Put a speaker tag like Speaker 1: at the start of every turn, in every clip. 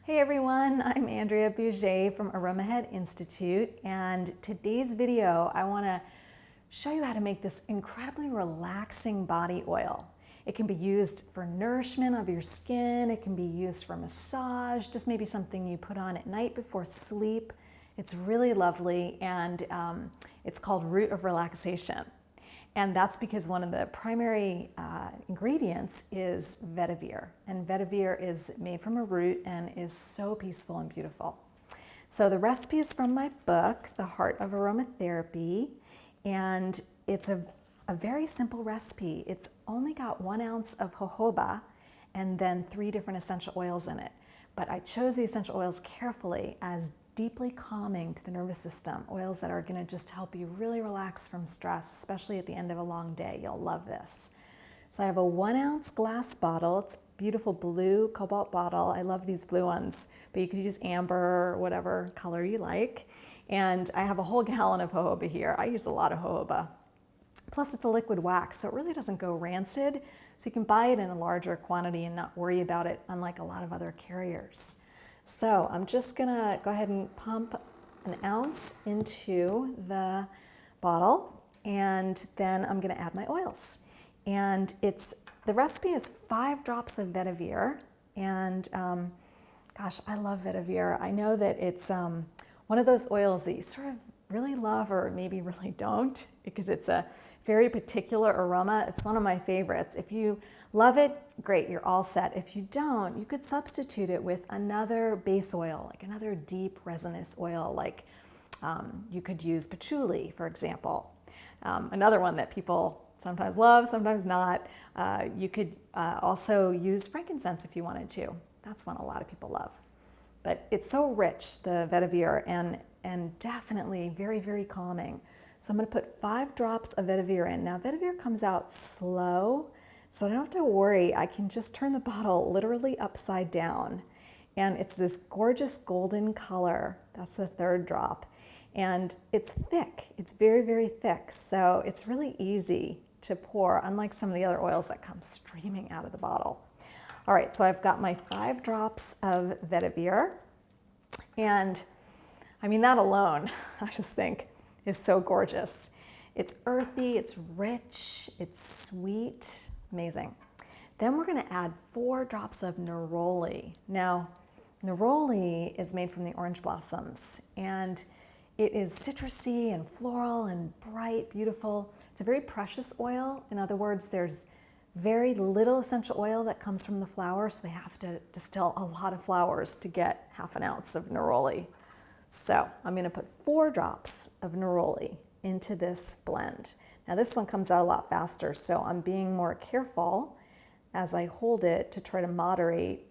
Speaker 1: Hey everyone, I'm Andrea Bouget from Aromahead Institute, and today's video I want to show you how to make this incredibly relaxing body oil. It can be used for nourishment of your skin, it can be used for massage, just maybe something you put on at night before sleep. It's really lovely, and it's called Root of Relaxation. And that's because one of the primary ingredients is vetiver. And vetiver is made from a root and is so peaceful and beautiful. So the recipe is from my book, The Heart of Aromatherapy. And it's a very simple recipe. It's only got 1 ounce of jojoba and then 3 different essential oils in it. But I chose the essential oils carefully as deeply calming to the nervous system, oils that are going to just help you really relax from stress, especially at the end of a long day. You'll love this. So I have a 1 ounce glass bottle. It's a beautiful blue cobalt bottle. I love these blue ones, but you could use amber or whatever color you like. And I have a whole gallon of jojoba here. I use a lot of jojoba. Plus it's a liquid wax, so it really doesn't go rancid. So you can buy it in a larger quantity and not worry about it, unlike a lot of other carriers. So I'm just gonna go ahead and pump 1 ounce into the bottle, and then I'm gonna add my oils. And the recipe is 5 drops of vetiver, and gosh, I love vetiver. I know that it's one of those oils that you sort of really love or maybe really don't, because it's a very particular aroma. It's one of my favorites. If you love it, great, you're all set. If you don't, you could substitute it with another base oil, like another deep resinous oil, like you could use patchouli, for example. Another one that people sometimes love, sometimes not. You could also use frankincense if you wanted to. That's one a lot of people love. But it's so rich, the vetiver, and definitely very, very calming. So I'm going to put 5 drops of vetiver in. Now vetiver comes out slow, so I don't have to worry. I can just turn the bottle literally upside down. And it's this gorgeous golden color. That's the 3rd drop. And it's thick. It's very, very thick. So it's really easy to pour, unlike some of the other oils that come streaming out of the bottle. All right, so I've got my 5 drops of vetiver. And I mean, that alone, I just think, is so gorgeous. It's earthy, it's rich, it's sweet, amazing. Then we're gonna add 4 drops of neroli. Now, neroli is made from the orange blossoms, and it is citrusy and floral and bright, beautiful. It's a very precious oil. In other words, there's very little essential oil that comes from the flower, so they have to distill a lot of flowers to get half an ounce of neroli. So I'm going to put 4 drops of neroli into this blend. Now this one comes out a lot faster, so I'm being more careful as I hold it to try to moderate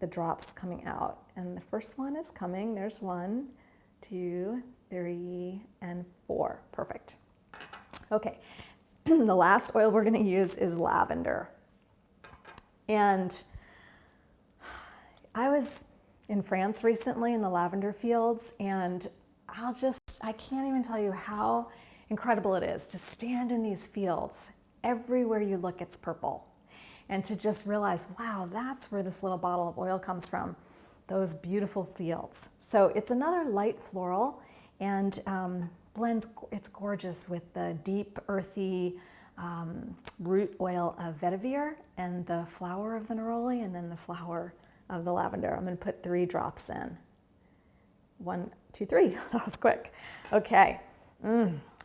Speaker 1: the drops coming out. And the first one is coming. There's 1, 2, 3, and 4. Perfect. Okay. The last oil we're going to use is lavender. And I was in France recently in the lavender fields, and I can't even tell you how incredible it is to stand in these fields. Everywhere you look, it's purple. And to just realize, wow, that's where this little bottle of oil comes from, those beautiful fields. So it's another light floral, and blends, it's gorgeous with the deep, earthy root oil of vetiver and the flower of the neroli, and then the flower of the lavender. I'm going to put 3 drops in. 1, 2, 3. That was quick. Okay.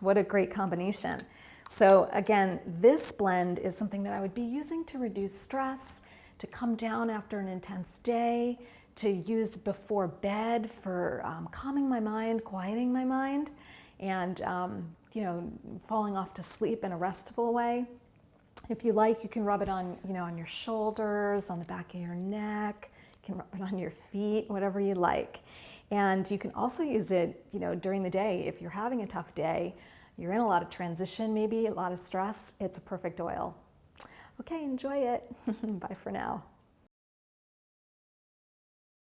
Speaker 1: What a great combination. So again, this blend is something that I would be using to reduce stress, to come down after an intense day, to use before bed for calming my mind, quieting my mind, and falling off to sleep in a restful way. If you like, you can rub it on, on your shoulders, on the back of your neck. You can rub it on your feet, whatever you like. And you can also use it, during the day. If you're having a tough day, you're in a lot of transition, maybe a lot of stress, it's a perfect oil. Okay, enjoy it. Bye for now.